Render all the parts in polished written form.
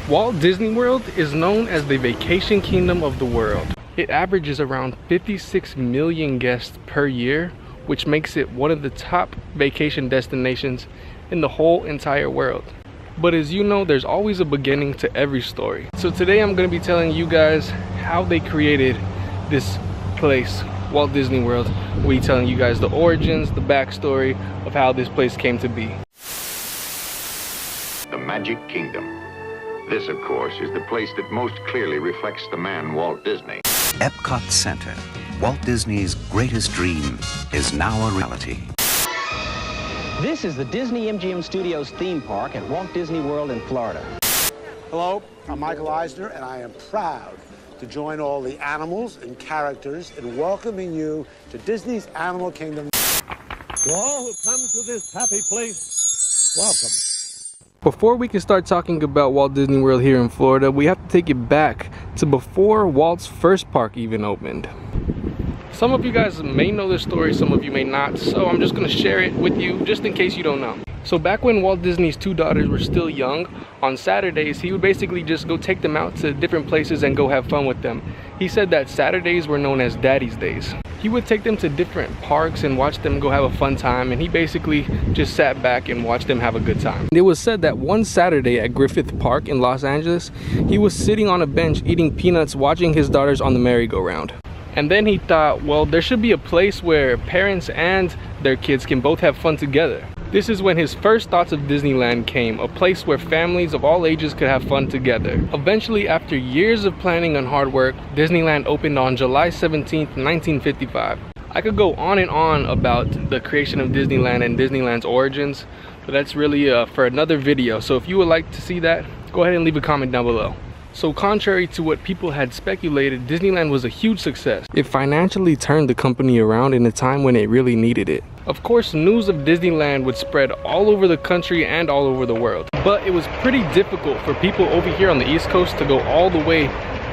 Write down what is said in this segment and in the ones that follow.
Walt Disney World is known as the vacation kingdom of the world. It averages around 56 million guests per year, which makes it one of the top vacation destinations in the whole entire world. But as you know, there's always a beginning to every story. So today I'm going to be telling you guys how they created this place, Walt Disney World. We'll be telling you guys the origins, the backstory of how this place came to be. The Magic Kingdom. This, of course, is the place that most clearly reflects the man Walt Disney. Epcot Center, Walt Disney's greatest dream, is now a reality. This is the Disney MGM Studios theme park at Walt Disney World in Florida. Hello, I'm Michael Eisner, and I am proud to join all the animals and characters in welcoming you to Disney's Animal Kingdom. To all who come to this happy place, welcome. Before we can start talking about Walt Disney World here in Florida, we have to take it back to before Walt's first park even opened. Some of you guys may know this story, some of you may not, so I'm just going to share it with you just in case you don't know. So back when Walt Disney's two daughters were still young, on Saturdays he would basically just go take them out to different places and go have fun with them. He said that Saturdays were known as Daddy's Days. He would take them to different parks and watch them go have a fun time, and he basically just sat back and watched them have a good time. It was said that one Saturday at Griffith Park in Los Angeles, he was sitting on a bench eating peanuts watching his daughters on the merry-go-round. And then he thought, well, there should be a place where parents and their kids can both have fun together. This is when his first thoughts of Disneyland came, a place where families of all ages could have fun together. Eventually, after years of planning and hard work, Disneyland opened on July 17th, 1955. I could go on and on about the creation of Disneyland and Disneyland's origins, but that's really for another video. So if you would like to see that, go ahead and leave a comment down below. So contrary to what people had speculated, Disneyland was a huge success. It financially turned the company around in a time when it really needed it. Of course, news of Disneyland would spread all over the country and all over the world. But it was pretty difficult for people over here on the East Coast to go all the way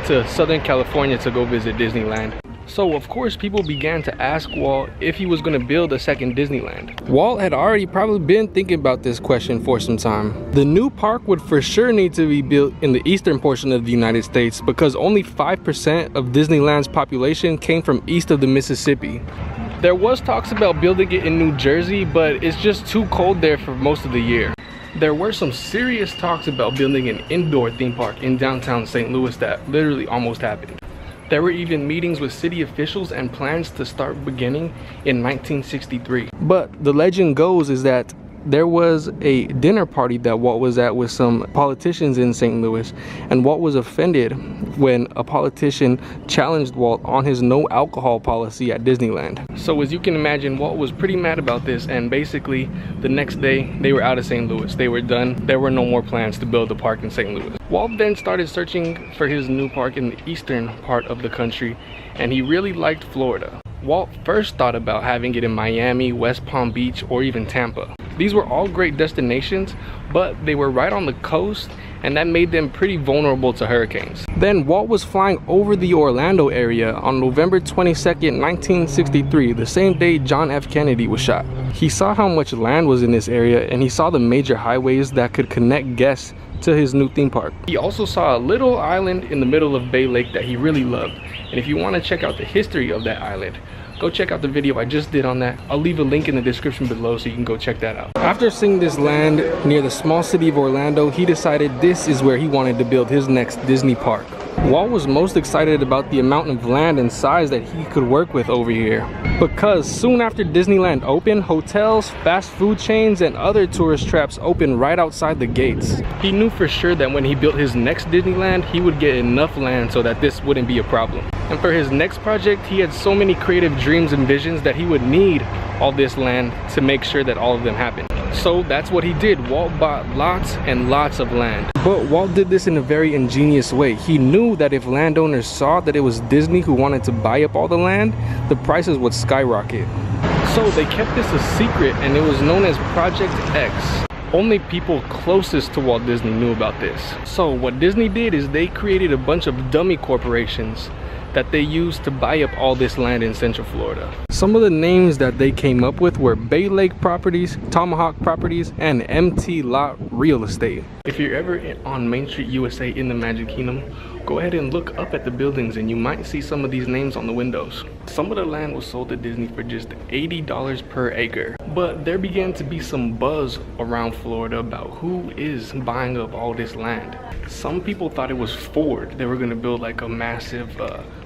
to Southern California to go visit Disneyland. So of course people began to ask Walt if he was going to build a second Disneyland. Walt had already probably been thinking about this question for some time. The new park would for sure need to be built in the eastern portion of the United States because only 5% of Disneyland's population came from east of the Mississippi. There was talks about building it in New Jersey, but it's just too cold there for most of the year. There were some serious talks about building an indoor theme park in downtown St. Louis that literally almost happened. There were even meetings with city officials and plans to start beginning in 1963. But the legend goes is that there was a dinner party that Walt was at with some politicians in St. Louis, and Walt was offended when a politician challenged Walt on his no alcohol policy at Disneyland. So as you can imagine, Walt was pretty mad about this, and basically the next day they were out of St. Louis. They were done. There were no more plans to build a park in St. Louis. Walt then started searching for his new park in the eastern part of the country, and he really liked Florida. Walt first thought about having it in Miami, West Palm Beach, or even Tampa. These were all great destinations, but they were right on the coast, and that made them pretty vulnerable to hurricanes. Then Walt was flying over the Orlando area on November 22nd, 1963, the same day John F. Kennedy was shot. He saw how much land was in this area, and he saw the major highways that could connect guests to his new theme park. He also saw a little island in the middle of Bay Lake that he really loved. And if you want to check out the history of that island, go check out the video I just did on that. I'll leave a link in the description below so you can go check that out. After seeing this land near the small city of Orlando, he decided this is where he wanted to build his next Disney park. Walt was most excited about the amount of land and size that he could work with over here, because soon after Disneyland opened, hotels, fast food chains, and other tourist traps opened right outside the gates. He knew for sure that when he built his next Disneyland, he would get enough land so that this wouldn't be a problem. And for his next project, he had so many creative dreams and visions that he would need all this land to make sure that all of them happened. So that's what he did. Walt bought lots and lots of land. But Walt did this in a very ingenious way. He knew that if landowners saw that it was Disney who wanted to buy up all the land, the prices would skyrocket. So they kept this a secret, and it was known as Project X. Only people closest to Walt Disney knew about this. So what Disney did is they created a bunch of dummy corporations that they used to buy up all this land in Central Florida. Some of the names that they came up with were Bay Lake Properties, Tomahawk Properties, and MT Lot Real Estate. If you're ever on Main Street USA in the Magic Kingdom, go ahead and look up at the buildings and you might see some of these names on the windows. Some of the land was sold to Disney for just $80 per acre. But there began to be some buzz around Florida about who is buying up all this land. Some people thought it was Ford. They were gonna build like a massive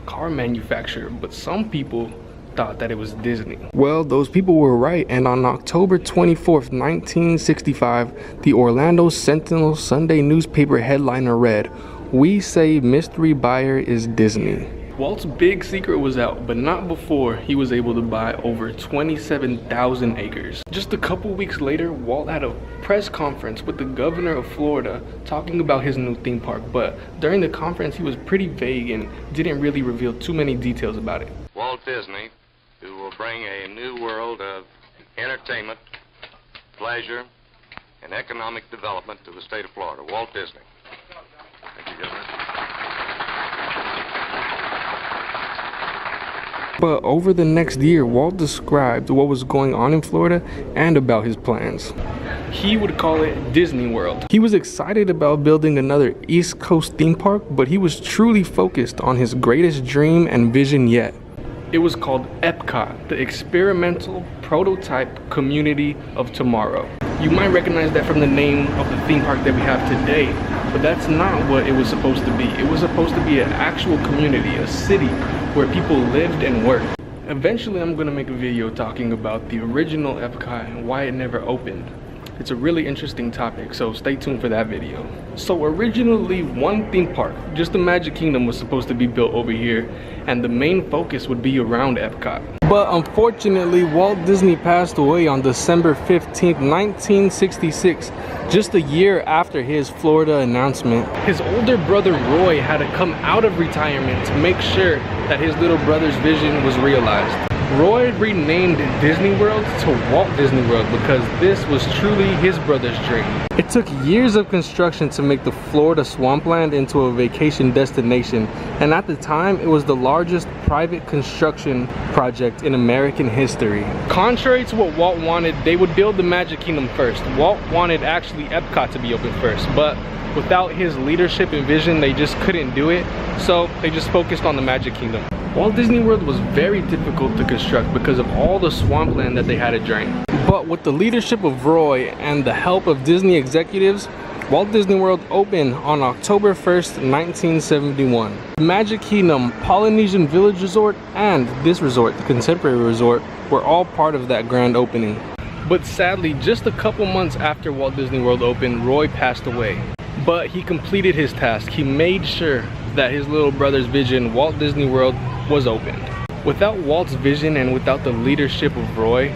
car manufacturer, but some people thought that it was Disney. Well, those people were right, and on October 24th, 1965, the Orlando Sentinel Sunday newspaper headliner read, "We say mystery buyer is Disney." Walt's big secret was out, but not before he was able to buy over 27,000 acres. Just a couple weeks later, Walt had a press conference with the governor of Florida talking about his new theme park, but during the conference he was pretty vague and didn't really reveal too many details about it. Walt Disney, who will bring a new world of entertainment, pleasure, and economic development to the state of Florida. Walt Disney. Thank you, Governor. But over the next year, Walt described what was going on in Florida and about his plans. He would call it Disney World. He was excited about building another East Coast theme park, but he was truly focused on his greatest dream and vision yet. It was called Epcot, the experimental prototype community of tomorrow. You might recognize that from the name of the theme park that we have today, but that's not what it was supposed to be. It was supposed to be an actual community, a city where people lived and worked. Eventually, I'm gonna make a video talking about the original Epcot and why it never opened. It's a really interesting topic, so stay tuned for that video. So originally, one theme park, just the Magic Kingdom, was supposed to be built over here, and the main focus would be around Epcot. But unfortunately, Walt Disney passed away on December 15th, 1966, just a year after his Florida announcement. His older brother Roy had to come out of retirement to make sure that his little brother's vision was realized. Roy renamed Disney World to Walt Disney World because this was truly his brother's dream. It took years of construction to make the Florida swampland into a vacation destination, and at the time it was the largest private construction project in American history. Contrary to what Walt wanted, they would build the Magic Kingdom first. Walt wanted actually Epcot to be open first, but without his leadership and vision they just couldn't do it, so they just focused on the Magic Kingdom. Walt Disney World was very difficult to construct because of all the swampland that they had to drain. But with the leadership of Roy and the help of Disney executives, Walt Disney World opened on October 1st, 1971. The Magic Kingdom, Polynesian Village Resort, and this resort, the Contemporary Resort, were all part of that grand opening. But sadly, just a couple months after Walt Disney World opened, Roy passed away. But he completed his task. He made sure that his little brother's vision, Walt Disney World, was opened. Without Walt's vision and without the leadership of Roy,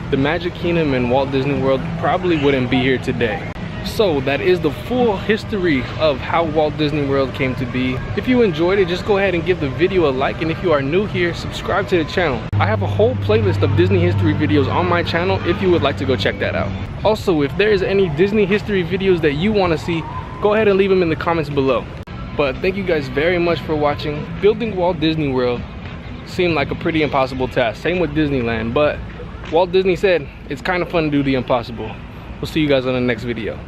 the Magic Kingdom and Walt Disney World probably wouldn't be here today. So that is the full history of how Walt Disney World came to be. If you enjoyed it, just go ahead and give the video a like, and if you are new here, subscribe to the channel. I have a whole playlist of Disney history videos on my channel if you would like to go check that out. Also, if there is any Disney history videos that you want to see, go ahead and leave them in the comments below. But thank you guys very much for watching. Building Walt Disney World seemed like a pretty impossible task. Same with Disneyland, but Walt Disney said it's kind of fun to do the impossible. We'll see you guys on the next video.